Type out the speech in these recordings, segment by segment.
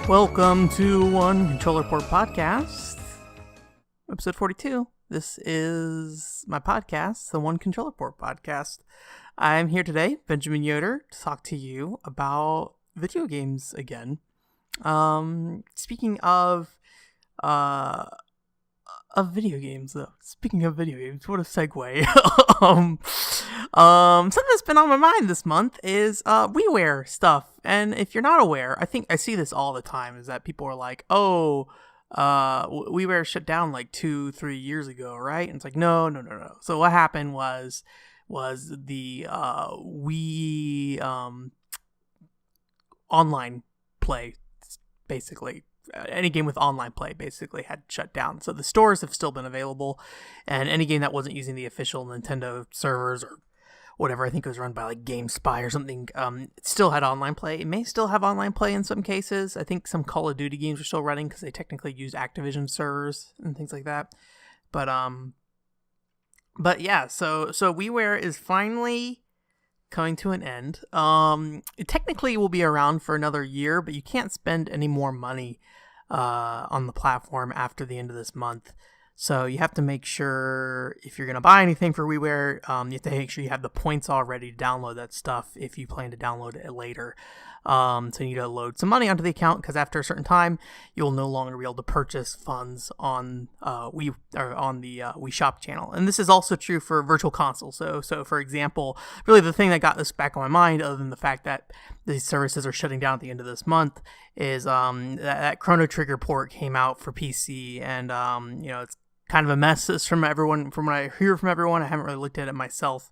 Welcome to One Controller Port Podcast, episode 42. This is my podcast, the One Controller Port Podcast. I'm here today, Benjamin Yoder, to talk to you about video games again. Speaking of video games, though. Speaking of video games, what a segue. Something that's been on my mind this month is WiiWare stuff. And if you're not aware, I think I see this all the time, is that people are like, oh, WiiWare shut down like 2-3 years ago, right? And it's like, no. So what happened was the Wii online play, basically. Any game with online play basically had shut down. So the stores have still been available, and any game that wasn't using the official Nintendo servers or whatever, I think it was run by like GameSpy or something, it still had online play. It may still have online play in some cases. I think some Call of Duty games are still running because they technically use Activision servers and things like that. But yeah, so WiiWare is finally coming to an end. It technically will be around for another year, but you can't spend any more money on the platform after the end of this month. So you have to make sure, if you're going to buy anything for WiiWare, you have to make sure you have the points all ready to download that stuff if you plan to download it later. So you need to load some money onto the account, because after a certain time, you'll no longer be able to purchase funds on Wii or on the Wii Shop channel. And this is also true for Virtual Console. So for example, really the thing that got this back on my mind, other than the fact that these services are shutting down at the end of this month, is that Chrono Trigger port came out for PC, and it's kind of a mess from everyone. From what I hear from everyone, I haven't really looked at it myself,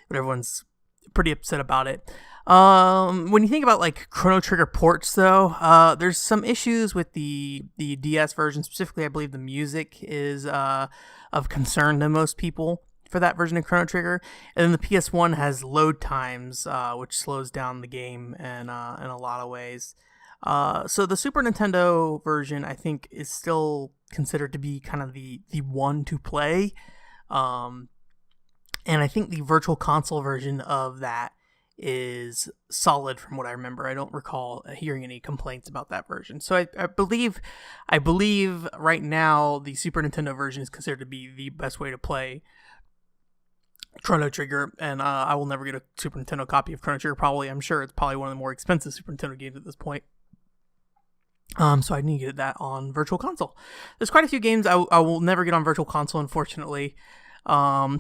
but everyone's pretty upset about it. When you think about like Chrono Trigger ports, though, there's some issues with the DS version. Specifically, I believe the music is of concern to most people for that version of Chrono Trigger. And then the PS1 has load times, which slows down the game in a lot of ways. So the Super Nintendo version, I think, is still considered to be kind of the one to play. And I think the Virtual Console version of that is solid from what I remember. I don't recall hearing any complaints about that version. So I believe right now the Super Nintendo version is considered to be the best way to play Chrono Trigger, and I will never get a Super Nintendo copy of Chrono Trigger. Probably, I'm sure it's probably one of the more expensive Super Nintendo games at this point. So I need to get that on Virtual Console. There's quite a few games I will never get on Virtual Console, unfortunately. So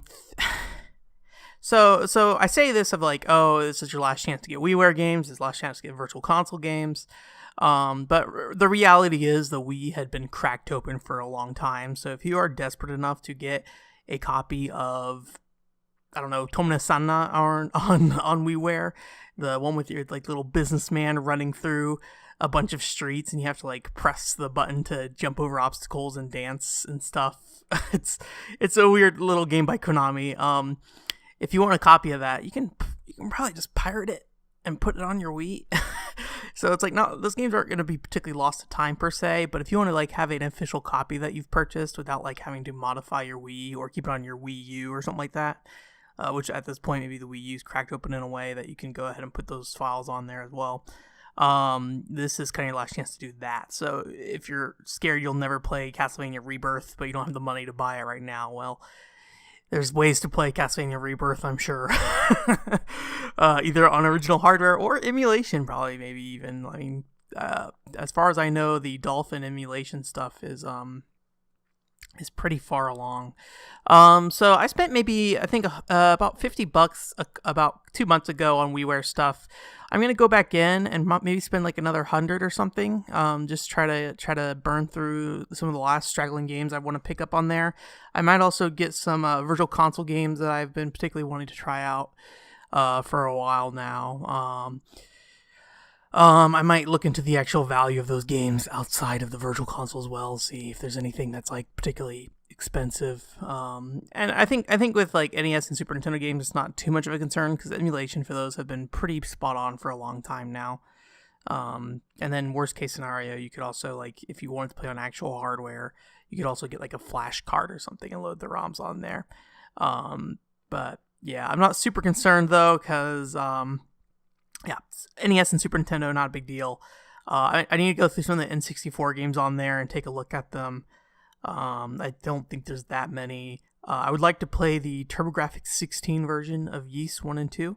I say this of like, oh, this is your last chance to get WiiWare games, this last chance to get Virtual Console games. But the reality is the Wii had been cracked open for a long time. So if you are desperate enough to get a copy of, I don't know, Tomine Sanna on WiiWare, the one with your like little businessman running through a bunch of streets, and you have to like press the button to jump over obstacles and dance and stuff. It's a weird little game by Konami. If you want a copy of that, you can probably just pirate it and put it on your Wii. So it's like, no, those games aren't going to be particularly lost to time per se, but if you want to like have an official copy that you've purchased without like having to modify your Wii or keep it on your Wii U or something like that, which at this point maybe the Wii U's cracked open in a way that you can go ahead and put those files on there as well. This is kind of your last chance to do that. So if you're scared you'll never play Castlevania Rebirth, but you don't have the money to buy it right now, well, there's ways to play Castlevania Rebirth, I'm sure. Either on original hardware or emulation, probably, maybe even. I mean, as far as I know, the Dolphin emulation stuff is pretty far along. So I spent maybe, I think, about $50 about 2 months ago on WiiWare stuff. I'm gonna go back in and maybe spend like another 100 or something. Just try to burn through some of the last straggling games I want to pick up on there. I might also get some Virtual Console games that I've been particularly wanting to try out for a while now. I might look into the actual value of those games outside of the Virtual Console as well, see if there's anything that's like particularly expensive. And I think with like NES and Super Nintendo games, it's not too much of a concern because emulation for those have been pretty spot on for a long time now. And then worst case scenario, you could also, like, if you wanted to play on actual hardware, you could also get like a flash card or something and load the ROMs on there. But yeah, I'm not super concerned though, because yeah, NES and Super Nintendo, not a big deal. I need to go through some of the N64 games on there and take a look at them. I don't think there's that many. I would like to play the TurboGrafx 16 version of Ys 1 and 2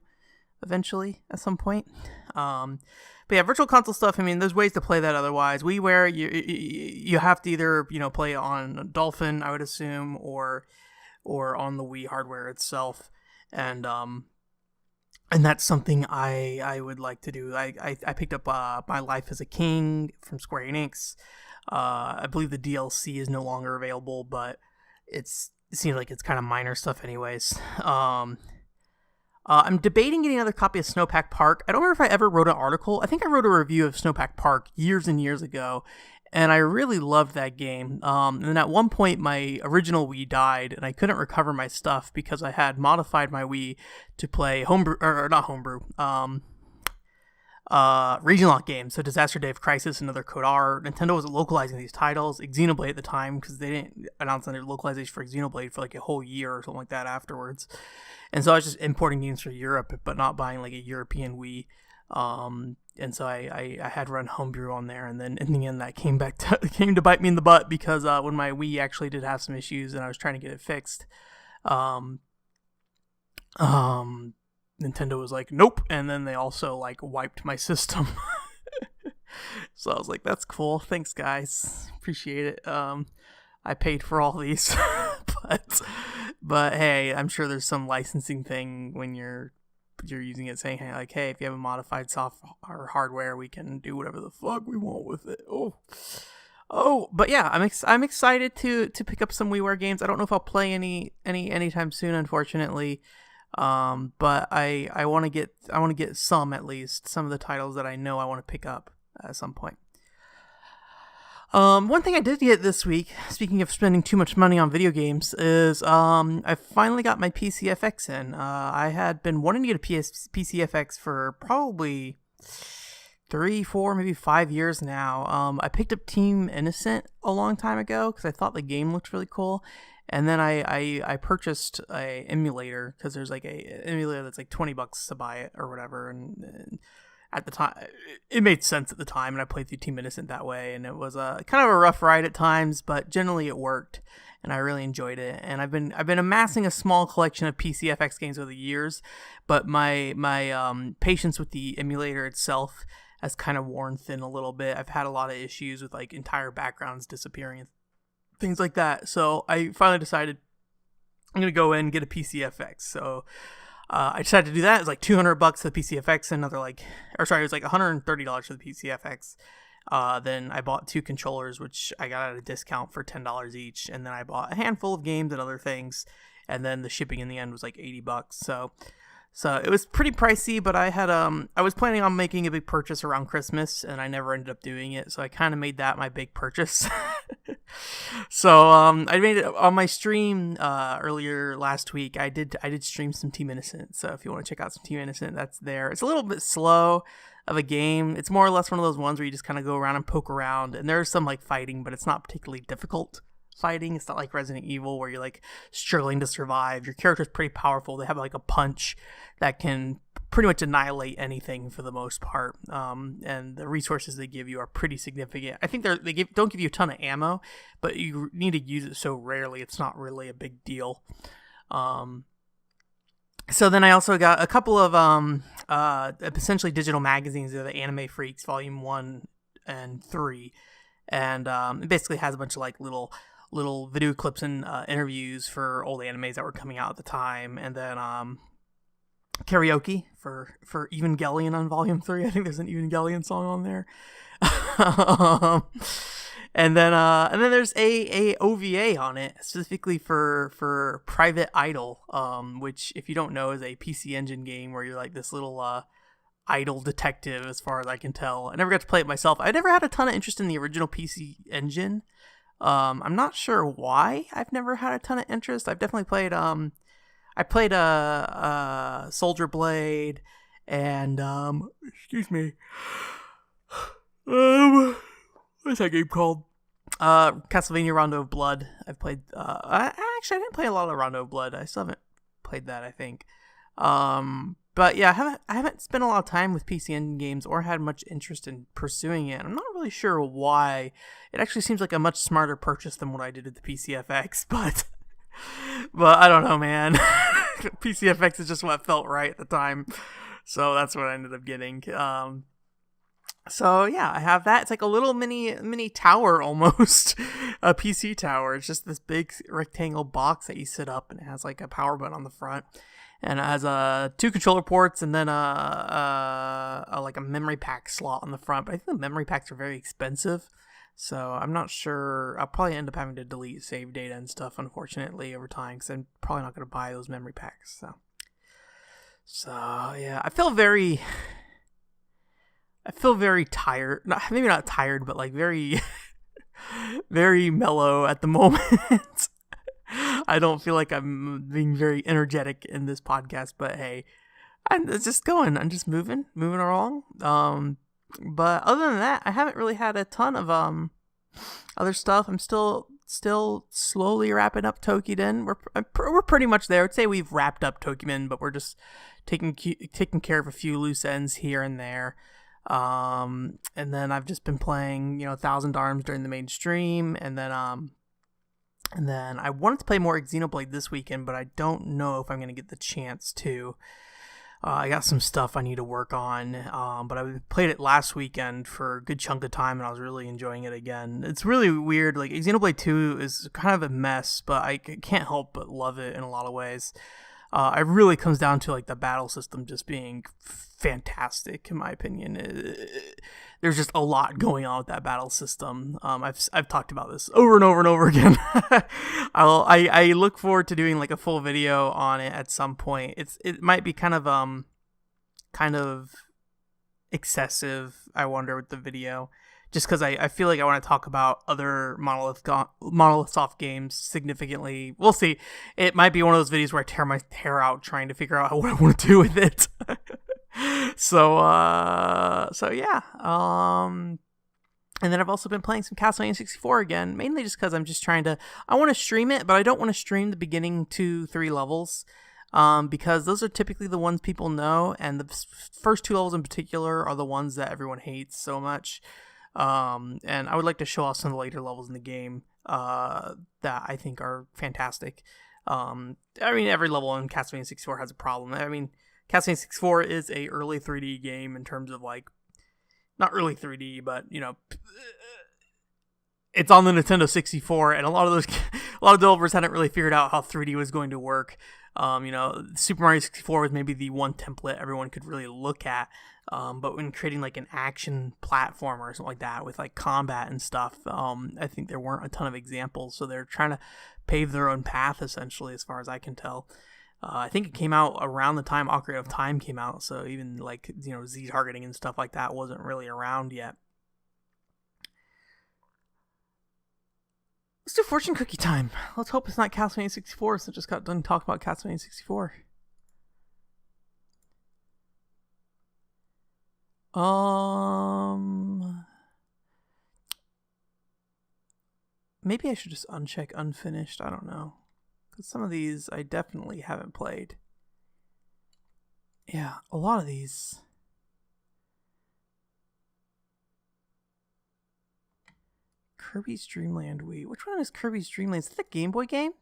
eventually at some point. But yeah, virtual console stuff, I mean, there's ways to play that otherwise. WiiWare, you have to either, play on Dolphin, I would assume, or on the Wii hardware itself. And that's something I would like to do. I picked up My Life as a King from Square Enix. I believe the DLC is no longer available, but it seems like it's kind of minor stuff anyways. I'm debating getting another copy of Snowpack Park. I don't remember if I ever wrote an article. I think I wrote a review of Snowpack Park years and years ago, and I really loved that game. And then at one point, my original Wii died, and I couldn't recover my stuff because I had modified my Wii to play region lock games, so Disaster Day of Crisis and other Code R. Nintendo was localizing these titles, Xenoblade at the time, because they didn't announce their localization for Xenoblade for like a whole year or something like that afterwards. And so I was just importing games for Europe, but not buying like a European Wii. And so I had run homebrew on there, and then in the end that came to bite me in the butt because when my Wii actually did have some issues and I was trying to get it fixed, Nintendo was like, nope, and then they also like wiped my system. So I was like, that's cool, thanks guys, appreciate it. I paid for all these. but hey, I'm sure there's some licensing thing when you're using it, saying, hey, if you have a modified software or hardware, we can do whatever the fuck we want with it. But yeah, I'm excited to pick up some WiiWare games. I don't know if I'll play anytime soon, unfortunately. But I want to get some, at least some of the titles that I know I want to pick up at some point. One thing I did get this week, speaking of spending too much money on video games, is I finally got my PCFX in. I had been wanting to get a PCFX for probably 3, 4, maybe 5 years now. I picked up Team Innocent a long time ago because I thought the game looked really cool. And then I purchased a emulator because there's like a emulator that's like $20 to buy it or whatever. And at the time, it made sense at the time, and I played through Team Innocent that way. And it was kind of a rough ride at times, but generally it worked, and I really enjoyed it. And I've been amassing a small collection of PCFX games over the years, but my patience with the emulator itself has kind of worn thin a little bit. I've had a lot of issues with like entire backgrounds disappearing, things like that. So I finally decided I'm going to go in and get a PCFX. So I decided to do that. It was like $200 for the PCFX, it was like $130 for the PCFX. Then I bought 2 controllers, which I got at a discount for $10 each. And then I bought a handful of games and other things. And then the shipping in the end was like $80. So it was pretty pricey, but I was planning on making a big purchase around Christmas, and I never ended up doing it. So I kind of made that my big purchase. So I made it on my stream earlier last week. I did stream some Team Innocent. So if you want to check out some Team Innocent, that's there. It's a little bit slow of a game. It's more or less one of those ones where you just kind of go around and poke around, and there's some like fighting, but it's not particularly difficult fighting. It's not like Resident Evil where you're like struggling to survive. Your character's pretty powerful. They have like a punch that can pretty much annihilate anything for the most part. And the resources they give you are pretty significant. I think don't give you a ton of ammo, but you need to use it so rarely it's not really a big deal. So then I also got a couple of essentially digital magazines. They're the Anime Freaks Volume 1 and 3. And it basically has a bunch of like little video clips and interviews for old animes that were coming out at the time. And then karaoke for Evangelion on Volume 3. I think there's an Evangelion song on there. And then there's a OVA on it specifically for Private Idol, which, if you don't know, is a PC Engine game where you're like this little idol detective, as far as I can tell. I never got to play it myself. I never had a ton of interest in the original PC Engine. I'm not sure why I've never had a ton of interest. I've definitely played I played Soldier Blade and excuse me. What's that game called? Castlevania Rondo of Blood. I've played I didn't play a lot of Rondo of Blood. I still haven't played that, I think. But yeah, I haven't spent a lot of time with PC games or had much interest in pursuing it. I'm not really sure why. It actually seems like a much smarter purchase than what I did at the PCFX, but I don't know, man. PCFX is just what felt right at the time, so that's what I ended up getting. So yeah, I have that. It's like a little mini tower almost, a PC tower. It's just this big rectangle box that you sit up, and it has like a power button on the front, and it has two controller ports, and then like a memory pack slot on the front. But I think the memory packs are very expensive, so I'm not sure. I'll probably end up having to delete save data and stuff, unfortunately, over time, because I'm probably not going to buy those memory packs. So yeah, I feel very tired. Maybe not tired, but like very, very mellow at the moment. I don't feel like I'm being very energetic in this podcast, but hey, it's just going. I'm just moving along. But other than that, I haven't really had a ton of other stuff. I'm still slowly wrapping up Tokiden. We're pretty much there. I'd say we've wrapped up Tokiden, but we're just taking care of a few loose ends here and there. And then I've just been playing, 1,000 Arms during the main stream, and then I wanted to play more Xenoblade this weekend, but I don't know if I'm going to get the chance to. I got some stuff I need to work on, but I played it last weekend for a good chunk of time, and I was really enjoying it again. It's really weird. Like, Xenoblade 2 is kind of a mess, but I can't help but love it in a lot of ways. It really comes down to like the battle system just being fantastic, in my opinion. There's just a lot going on with that battle system. I've talked about this over and over and over again. I look forward to doing like a full video on it at some point. It might be kind of excessive, I wonder, with the video. Just because I feel like I want to talk about other Monolith Soft games significantly. We'll see. It might be one of those videos where I tear my hair out trying to figure out what I want to do with it. So yeah. And then I've also been playing some Castlevania 64 again, mainly just because I'm just I want to stream it, but I don't want to stream the beginning 2-3 levels. Because those are typically the ones people know, and the first 2 levels in particular are the ones that everyone hates so much. And I would like to show off some of the later levels in the game that I think are fantastic. Every level in Castlevania 64 has a problem. Castlevania 64 is a early 3D game in terms of like, not early 3D, but it's on the Nintendo 64, and a lot of developers hadn't really figured out how 3D was going to work. Super Mario 64 was maybe the one template everyone could really look at. But when creating like an action platformer or something like that with like combat and stuff, I think there weren't a ton of examples. So they're trying to pave their own path, essentially, as far as I can tell. I think it came out around the time Ocarina of Time came out. So even like, Z targeting and stuff like that wasn't really around yet. Let's do fortune cookie time. Let's hope it's not Castlevania 64 since I just got done talking about Castlevania 64. Maybe I should just uncheck unfinished. I don't know. Because some of these I definitely haven't played. Yeah, a lot of these. Kirby's Dream Land Wii. Which one is Kirby's Dream Land? Is that the Game Boy game?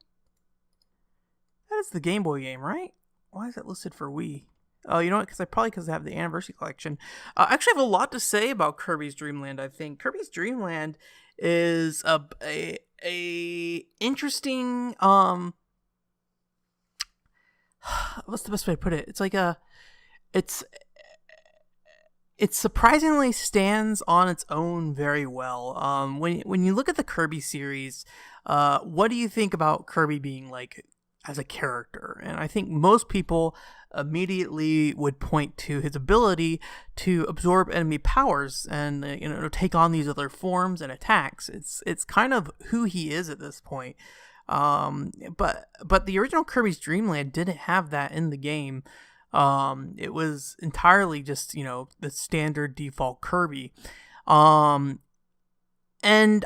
That is the Game Boy game, right? Why is it listed for Wii? Oh, you know what? Because I have the Anniversary Collection. I actually have a lot to say about Kirby's Dream Land, I think. Kirby's Dream Land is a interesting... what's the best way to put it? It's like it surprisingly stands on its own very well. When you look at the Kirby series, what do you think about Kirby being like as a character? And I think most people immediately would point to his ability to absorb enemy powers and take on these other forms and attacks. It's kind of who he is at this point. But the original Kirby's Dream Land didn't have that in the game. It was entirely just, the standard default Kirby. And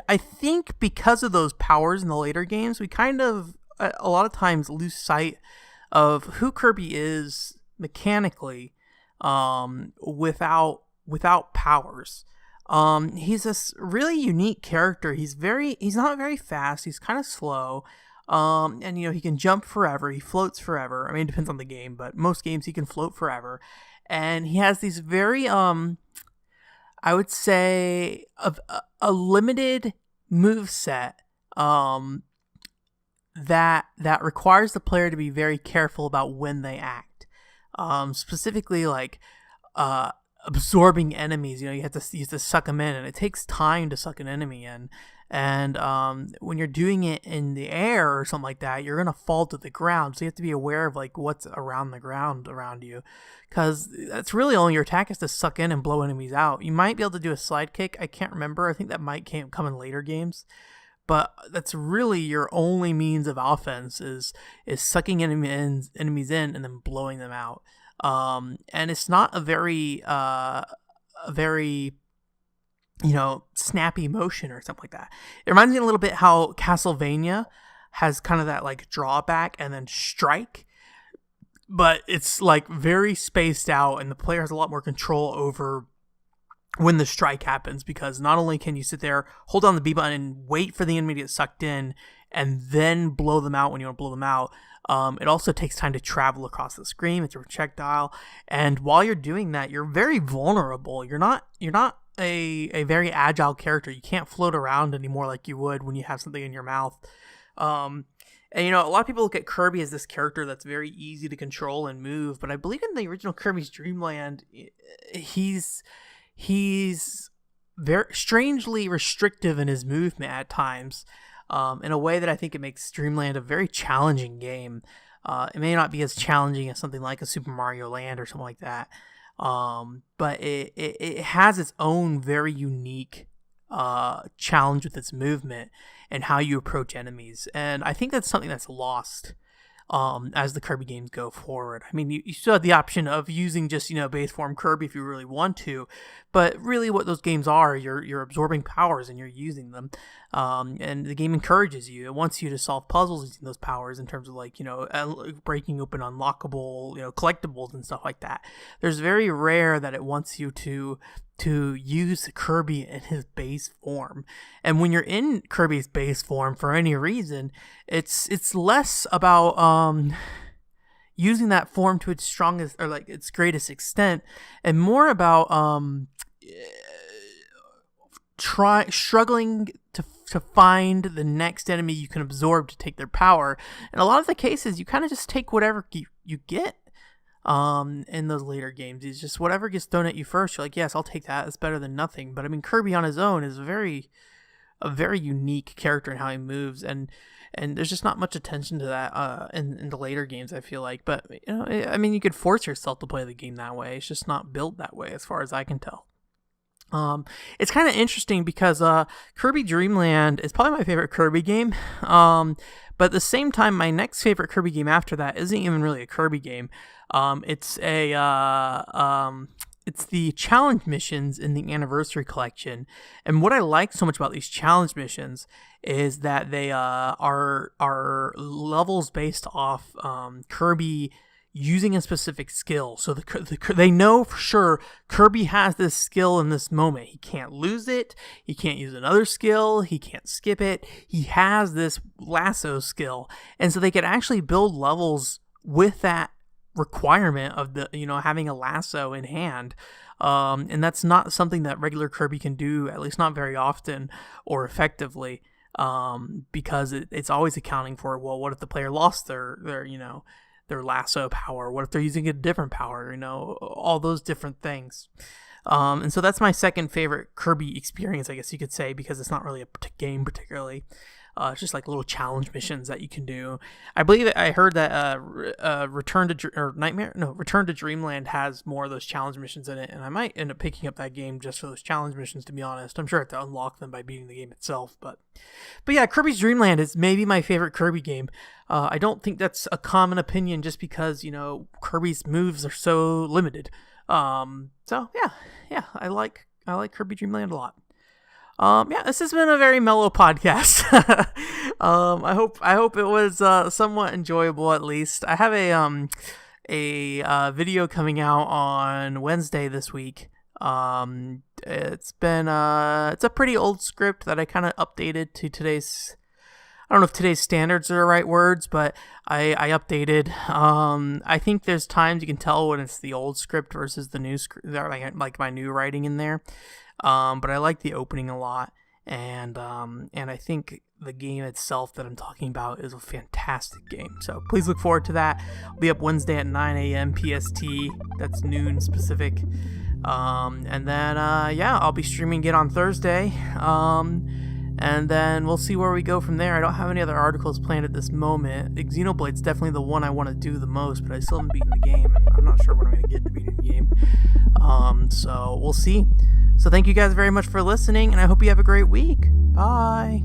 I think because of those powers in the later games, we kind of, a lot of times lose sight of who Kirby is mechanically, without powers. He's this really unique character. He's not very fast. He's kind of slow. And he can jump forever. He floats forever. I mean, it depends on the game, but most games he can float forever. And he has these very, I would say, a limited move set, that requires the player to be very careful about when they act. Specifically, like absorbing enemies. You have to suck them in, and it takes time to suck an enemy in. And when you're doing it in the air or something like that, you're gonna fall to the ground. So you have to be aware of like what's around the ground around you, because that's really all your attack is to suck in and blow enemies out. You might be able to do a slide kick. I can't remember. I think that might come in later games. But that's really your only means of offense is sucking enemies in and then blowing them out. And it's not a very snappy motion or something like that. It reminds me a little bit how Castlevania has kind of that like drawback and then strike, but it's like very spaced out, and the player has a lot more control over when the strike happens, because not only can you sit there, hold down the B button and wait for the enemy to get sucked in and then blow them out when you want to blow them out. It also takes time to travel across the screen. It's a projectile, and while you're doing that, you're very vulnerable. You're not a very agile character. You can't float around anymore like you would when you have something in your mouth. And a lot of people look at Kirby as this character that's very easy to control and move, but I believe in the original Kirby's Dream Land, he's very strangely restrictive in his movement at times, in a way that I think it makes Dreamland a very challenging game. It may not be as challenging as something like a Super Mario Land or something like that, but it has its own very unique challenge with its movement and how you approach enemies, and I think that's something that's lost as the Kirby games go forward. I mean, you still have the option of using just, base form Kirby if you really want to, but really what those games are, you're absorbing powers and you're using them. And the game encourages you. It wants you to solve puzzles using those powers in terms of like, breaking open unlockable, collectibles and stuff like that. There's very rare that it wants you to use Kirby in his base form. And when you're in Kirby's base form for any reason, it's less about using that form to its strongest or like its greatest extent, and more about struggling to find the next enemy you can absorb to take their power. And a lot of the cases, you kind of just take whatever you get. In those later games, it's just whatever gets thrown at you first. You're like, yes, I'll take that. It's better than nothing. But I mean, Kirby on his own is a very unique character in how he moves, and there's just not much attention to that in the later games, I feel like. But I mean, you could force yourself to play the game that way. It's just not built that way, as far as I can tell. It's kind of interesting because Kirby Dream Land is probably my favorite Kirby game. But at the same time, my next favorite Kirby game after that isn't even really a Kirby game. It's the challenge missions in the Anniversary Collection. And what I like so much about these challenge missions is that they are levels based off Kirby using a specific skill. So they know for sure Kirby has this skill in this moment. He can't lose it. He can't use another skill. He can't skip it. He has this lasso skill. And so they could actually build levels with that requirement of having a lasso in hand. And that's not something that regular Kirby can do, at least not very often or effectively, because it's always accounting for, well, what if the player lost their lasso power? What if they're using a different power? All those different things. And so that's my second favorite Kirby experience, I guess you could say, because it's not really a game particularly. It's just like little challenge missions that you can do. I believe I heard that Return to Dreamland has more of those challenge missions in it, and I might end up picking up that game just for those challenge missions, to be honest. I'm sure I have to unlock them by beating the game itself, but yeah, Kirby's Dream Land is maybe my favorite Kirby game. I don't think that's a common opinion, just because Kirby's moves are so limited. So yeah, I like Kirby Dream Land a lot. This has been a very mellow podcast. I hope it was somewhat enjoyable, at least. I have a video coming out on Wednesday this week. It's a pretty old script that I kind of updated to today's. I don't know if today's standards are the right words, but I updated. I think there's times you can tell when it's the old script versus the new script, like my new writing in there. But I like the opening a lot, and I think the game itself that I'm talking about is a fantastic game. So please look forward to that. I'll be up Wednesday at 9 a.m. PST. That's noon specific. And then I'll be streaming it on Thursday. And then we'll see where we go from there. I don't have any other articles planned at this moment. Xenoblade's definitely the one I want to do the most, but I still haven't beaten the game, and I'm not sure when I'm going to get to beating the game. So we'll see. So thank you guys very much for listening, and I hope you have a great week. Bye.